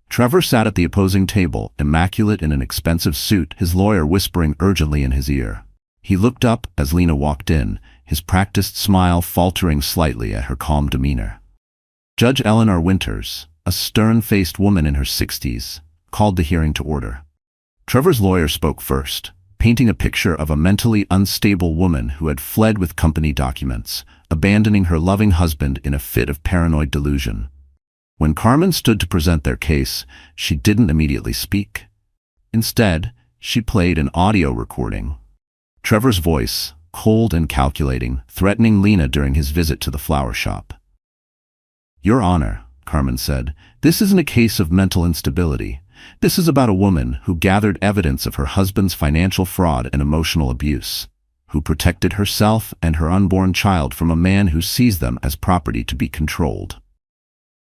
Trevor sat at the opposing table, immaculate in an expensive suit, his lawyer whispering urgently in his ear. He looked up as Lena walked in, his practiced smile faltering slightly at her calm demeanor. Judge Eleanor Winters, a stern-faced woman in her 60s, called the hearing to order. Trevor's lawyer spoke first, painting a picture of a mentally unstable woman who had fled with company documents, abandoning her loving husband in a fit of paranoid delusion. When Carmen stood to present their case, she didn't immediately speak. Instead, she played an audio recording. Trevor's voice, cold and calculating, threatening Lena during his visit to the flower shop. "Your Honor," Carmen said, "this isn't a case of mental instability. This is about a woman who gathered evidence of her husband's financial fraud and emotional abuse, who protected herself and her unborn child from a man who sees them as property to be controlled."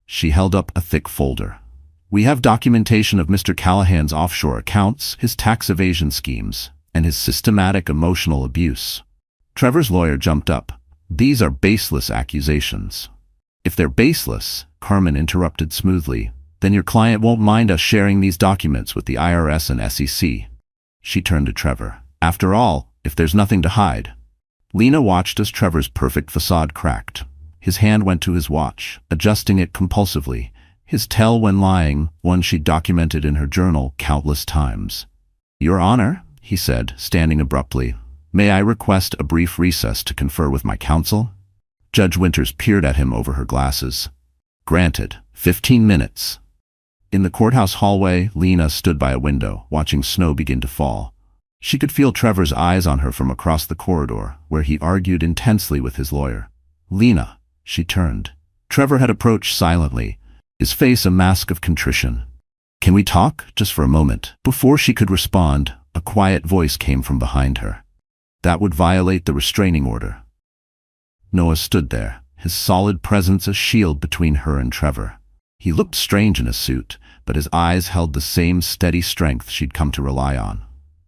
She held up a thick folder. "We have documentation of Mr. Callahan's offshore accounts, his tax evasion schemes, and his systematic emotional abuse." Trevor's lawyer jumped up. "These are baseless accusations." "If they're baseless," Carmen interrupted smoothly, "then your client won't mind us sharing these documents with the IRS and SEC." She turned to Trevor. "After all, if there's nothing to hide." Lena watched as Trevor's perfect facade cracked. His hand went to his watch, adjusting it compulsively, his tell when lying, one she'd documented in her journal countless times. "Your Honor," he said, standing abruptly, "may I request a brief recess to confer with my counsel?" Judge Winters peered at him over her glasses. "Granted. 15 minutes." In the courthouse hallway, Lena stood by a window, watching snow begin to fall. She could feel Trevor's eyes on her from across the corridor, where he argued intensely with his lawyer. "Lena." She turned. Trevor had approached silently, his face a mask of contrition. "Can we talk, just for a moment?" Before she could respond, a quiet voice came from behind her. "That would violate the restraining order." Noah stood there, his solid presence a shield between her and Trevor. He looked strange in a suit, but his eyes held the same steady strength she'd come to rely on.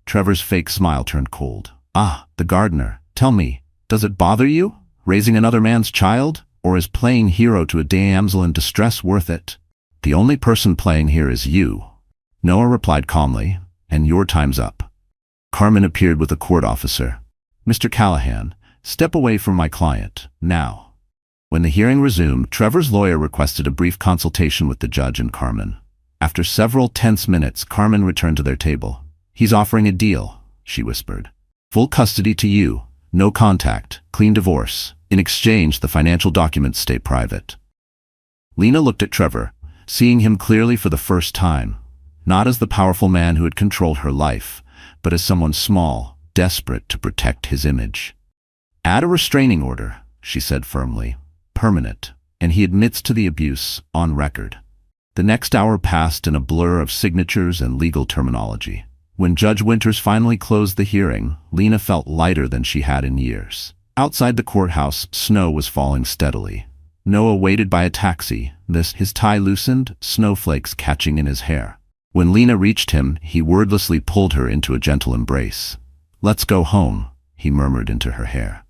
Trevor's fake smile turned cold. "Ah, the gardener. Tell me, does it bother you, raising another man's child? Or is playing hero to a damsel in distress worth it?" "The only person playing here is you," Noah replied calmly, "and your time's up." Carmen appeared with a court officer. "Mr. Callahan, step away from my client, now." When the hearing resumed, Trevor's lawyer requested a brief consultation with the judge and Carmen. After several tense minutes, Carmen returned to their table. "He's offering a deal," she whispered. "Full custody to you, no contact, clean divorce. In exchange, the financial documents stay private." Lena looked at Trevor, seeing him clearly for the first time, not as the powerful man who had controlled her life, but as someone small, desperate to protect his image. "Add a restraining order," she said firmly. "Permanent, and he admits to the abuse, on record." The next hour passed in a blur of signatures and legal terminology. When Judge Winters finally closed the hearing, Lena felt lighter than she had in years. Outside the courthouse, snow was falling steadily. Noah waited by a taxi, his tie loosened, snowflakes catching in his hair. When Lena reached him, he wordlessly pulled her into a gentle embrace. "Let's go home," he murmured into her hair.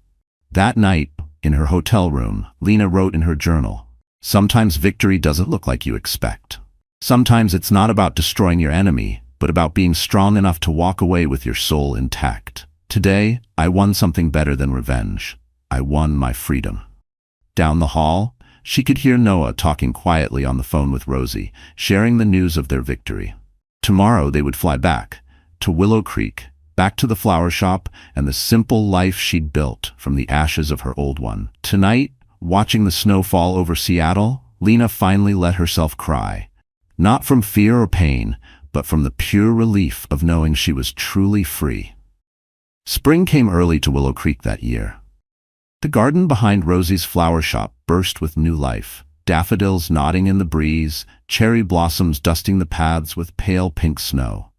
That night, in her hotel room, Lena wrote in her journal, "Sometimes victory doesn't look like you expect. Sometimes it's not about destroying your enemy, but about being strong enough to walk away with your soul intact. Today, I won something better than revenge. I won my freedom." Down the hall, she could hear Noah talking quietly on the phone with Rosie, sharing the news of their victory. Tomorrow they would fly back, to Willow Creek, back to the flower shop and the simple life she'd built from the ashes of her old one. Tonight, watching the snow fall over Seattle, Lena finally let herself cry. Not from fear or pain, but from the pure relief of knowing she was truly free. Spring came early to Willow Creek that year. The garden behind Rosie's flower shop burst with new life, daffodils nodding in the breeze, cherry blossoms dusting the paths with pale pink snow.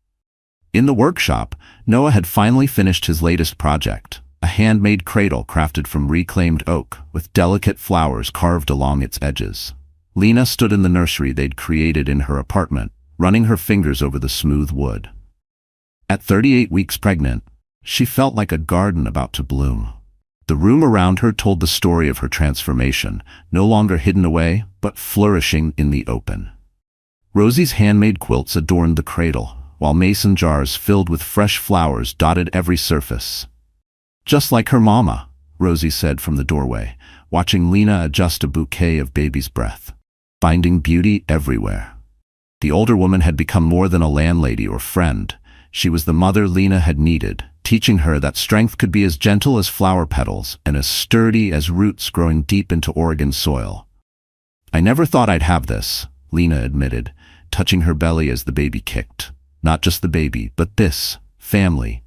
In the workshop, Noah had finally finished his latest project, a handmade cradle crafted from reclaimed oak with delicate flowers carved along its edges. Lena stood in the nursery they'd created in her apartment, running her fingers over the smooth wood. At 38 weeks pregnant, she felt like a garden about to bloom. The room around her told the story of her transformation, no longer hidden away, but flourishing in the open. Rosie's handmade quilts adorned the cradle, while mason jars filled with fresh flowers dotted every surface. "Just like her mama," Rosie said from the doorway, watching Lena adjust a bouquet of baby's breath, finding beauty everywhere. The older woman had become more than a landlady or friend. She was the mother Lena had needed, teaching her that strength could be as gentle as flower petals and as sturdy as roots growing deep into Oregon soil. "I never thought I'd have this," Lena admitted, touching her belly as the baby kicked. "Not just the baby, but this, family.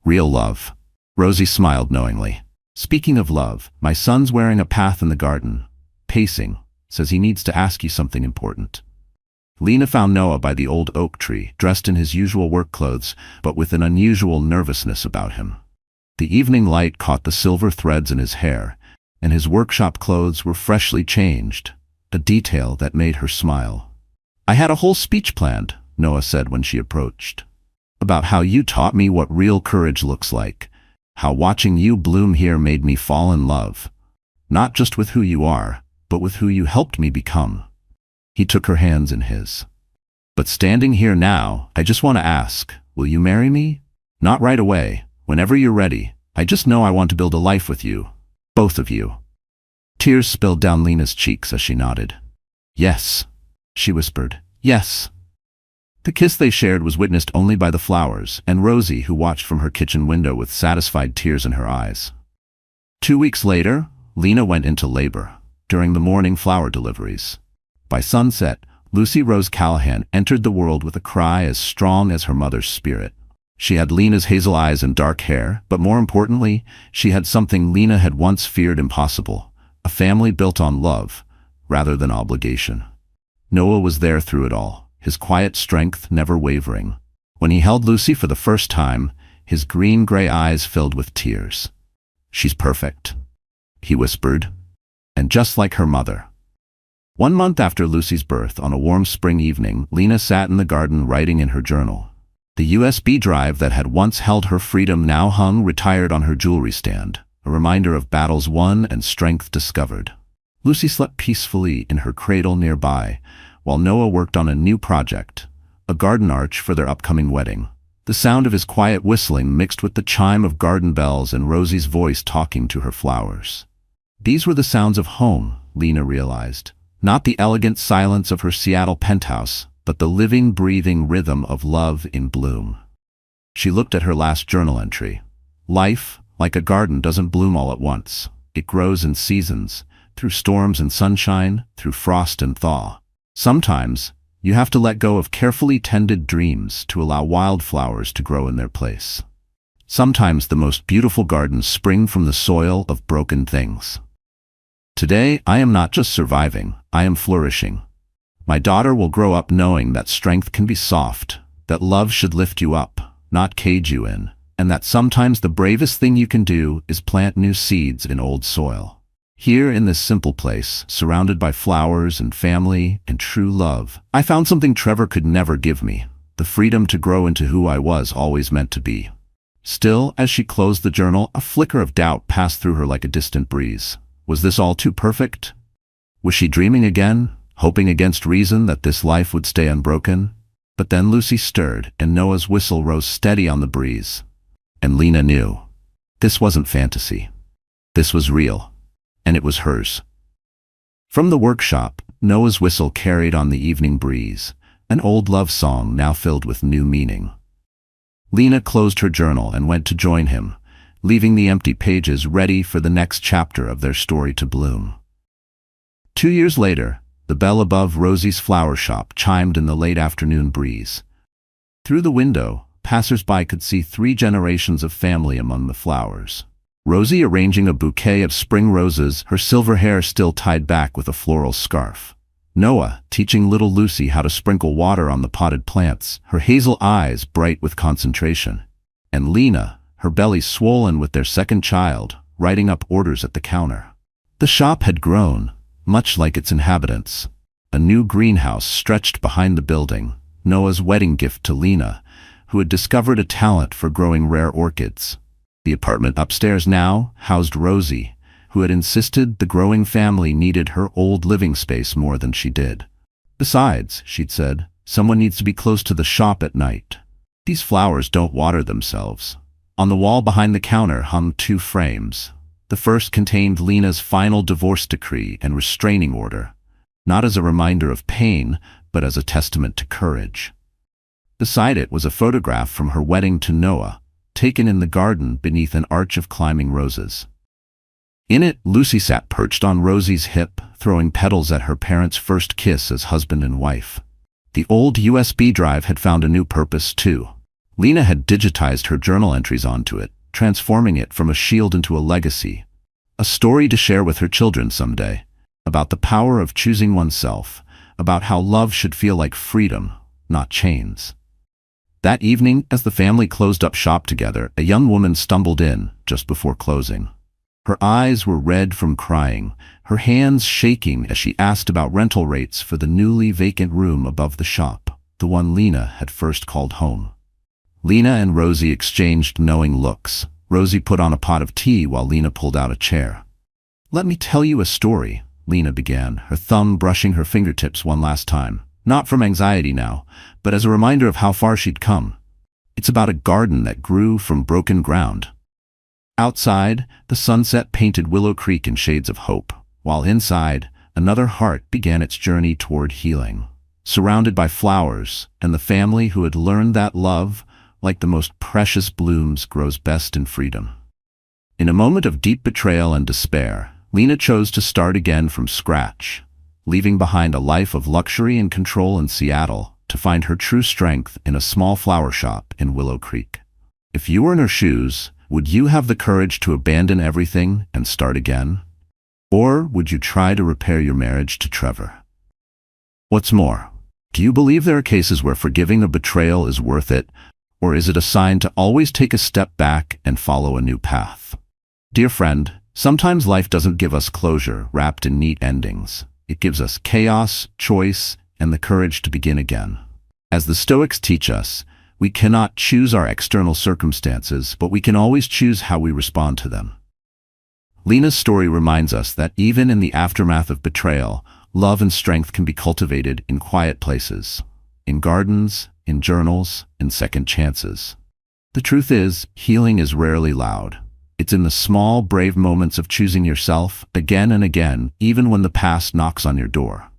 Real love." Rosie smiled knowingly. "Speaking of love, my son's wearing a path in the garden, pacing, says he needs to ask you something important." Lena found Noah by the old oak tree, dressed in his usual work clothes, but with an unusual nervousness about him. The evening light caught the silver threads in his hair, and his workshop clothes were freshly changed, a detail that made her smile. "I had a whole speech planned," Noah said when she approached, "about how you taught me what real courage looks like, how watching you bloom here made me fall in love, not just with who you are, but with who you helped me become." He took her hands in his. "But standing here now, I just want to ask, will you marry me? Not right away, whenever you're ready. I just know I want to build a life with you, both of you." Tears spilled down Lena's cheeks as she nodded. "Yes," she whispered, "yes." The kiss they shared was witnessed only by the flowers and Rosie, who watched from her kitchen window with satisfied tears in her eyes. 2 weeks later, Lena went into labor, during the morning flower deliveries. By sunset, Lucy Rose Callahan entered the world with a cry as strong as her mother's spirit. She had Lena's hazel eyes and dark hair, but more importantly, she had something Lena had once feared impossible, a family built on love, rather than obligation. Noah was there through it all, his quiet strength never wavering. When he held Lucy for the first time, his green-gray eyes filled with tears. "She's perfect," he whispered, "and just like her mother." 1 month after Lucy's birth, on a warm spring evening, Lena sat in the garden writing in her journal. The USB drive that had once held her freedom now hung retired on her jewelry stand, a reminder of battles won and strength discovered. Lucy slept peacefully in her cradle nearby, while Noah worked on a new project, a garden arch for their upcoming wedding. The sound of his quiet whistling mixed with the chime of garden bells and Rosie's voice talking to her flowers. These were the sounds of home, Lena realized. Not the elegant silence of her Seattle penthouse, but the living, breathing rhythm of love in bloom. She looked at her last journal entry. "Life, like a garden, doesn't bloom all at once. It grows in seasons, through storms and sunshine, through frost and thaw. Sometimes, you have to let go of carefully tended dreams to allow wildflowers to grow in their place. Sometimes the most beautiful gardens spring from the soil of broken things. Today, I am not just surviving, I am flourishing. My daughter will grow up knowing that strength can be soft, that love should lift you up, not cage you in, and that sometimes the bravest thing you can do is plant new seeds in old soil. Here in this simple place, surrounded by flowers and family and true love, I found something Trevor could never give me, the freedom to grow into who I was always meant to be. Still, as she closed the journal, a flicker of doubt passed through her like a distant breeze. Was this all too perfect? Was she dreaming again, hoping against reason that this life would stay unbroken? But then Lucy stirred, and Noah's whistle rose steady on the breeze. And Lena knew. This wasn't fantasy. This was real. And it was hers. From the workshop, Noah's whistle carried on the evening breeze, an old love song now filled with new meaning. Lena closed her journal and went to join him, leaving the empty pages ready for the next chapter of their story to bloom. 2 years later, the bell above Rosie's flower shop chimed in the late afternoon breeze. Through the window, passers-by could see 3 generations of family among the flowers. Rosie arranging a bouquet of spring roses, her silver hair still tied back with a floral scarf. Noah teaching little Lucy how to sprinkle water on the potted plants, her hazel eyes bright with concentration. And Lena, her belly swollen with their second child, writing up orders at the counter. The shop had grown, much like its inhabitants. A new greenhouse stretched behind the building, Noah's wedding gift to Lena, who had discovered a talent for growing rare orchids. The apartment upstairs now housed Rosie, who had insisted the growing family needed her old living space more than she did. Besides, she'd said, someone needs to be close to the shop at night. These flowers don't water themselves. On the wall behind the counter hung 2 frames. The first contained Lena's final divorce decree and restraining order, not as a reminder of pain, but as a testament to courage. Beside it was a photograph from her wedding to Noah, taken in the garden beneath an arch of climbing roses. In it, Lucy sat perched on Rosie's hip, throwing petals at her parents' first kiss as husband and wife. The old USB drive had found a new purpose too. Lena had digitized her journal entries onto it, transforming it from a shield into a legacy, a story to share with her children someday, about the power of choosing oneself, about how love should feel like freedom, not chains. That evening, as the family closed up shop together, a young woman stumbled in just before closing. Her eyes were red from crying, her hands shaking as she asked about rental rates for the newly vacant room above the shop, the one Lena had first called home. Lena and Rosie exchanged knowing looks. Rosie put on a pot of tea while Lena pulled out a chair. "Let me tell you a story," Lena began, her thumb brushing her fingertips one last time. Not from anxiety now, but as a reminder of how far she'd come. It's about a garden that grew from broken ground. Outside, the sunset painted Willow Creek in shades of hope, while inside, another heart began its journey toward healing. Surrounded by flowers, and the family who had learned that love, like the most precious blooms, grows best in freedom. In a moment of deep betrayal and despair, Lena chose to start again from scratch, leaving behind a life of luxury and control in Seattle to find her true strength in a small flower shop in Willow Creek. If you were in her shoes, would you have the courage to abandon everything and start again? Or would you try to repair your marriage to Trevor? What's more, do you believe there are cases where forgiving a betrayal is worth it, or is it a sign to always take a step back and follow a new path? Dear friend, sometimes life doesn't give us closure wrapped in neat endings. It gives us chaos, choice, and the courage to begin again. As the Stoics teach us, we cannot choose our external circumstances, but we can always choose how we respond to them. Lena's story reminds us that even in the aftermath of betrayal, love and strength can be cultivated in quiet places, in gardens, in journals, in second chances. The truth is, healing is rarely loud. It's in the small, brave moments of choosing yourself again and again, even when the past knocks on your door.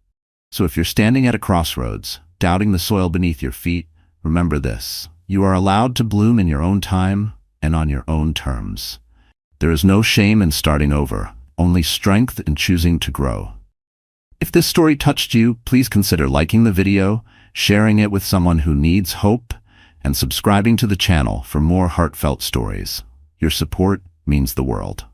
So if you're standing at a crossroads, doubting the soil beneath your feet, remember this: you are allowed to bloom in your own time and on your own terms. There is no shame in starting over, only strength in choosing to grow. If this story touched you, please consider liking the video, sharing it with someone who needs hope, and subscribing to the channel for more heartfelt stories. Your support means the world.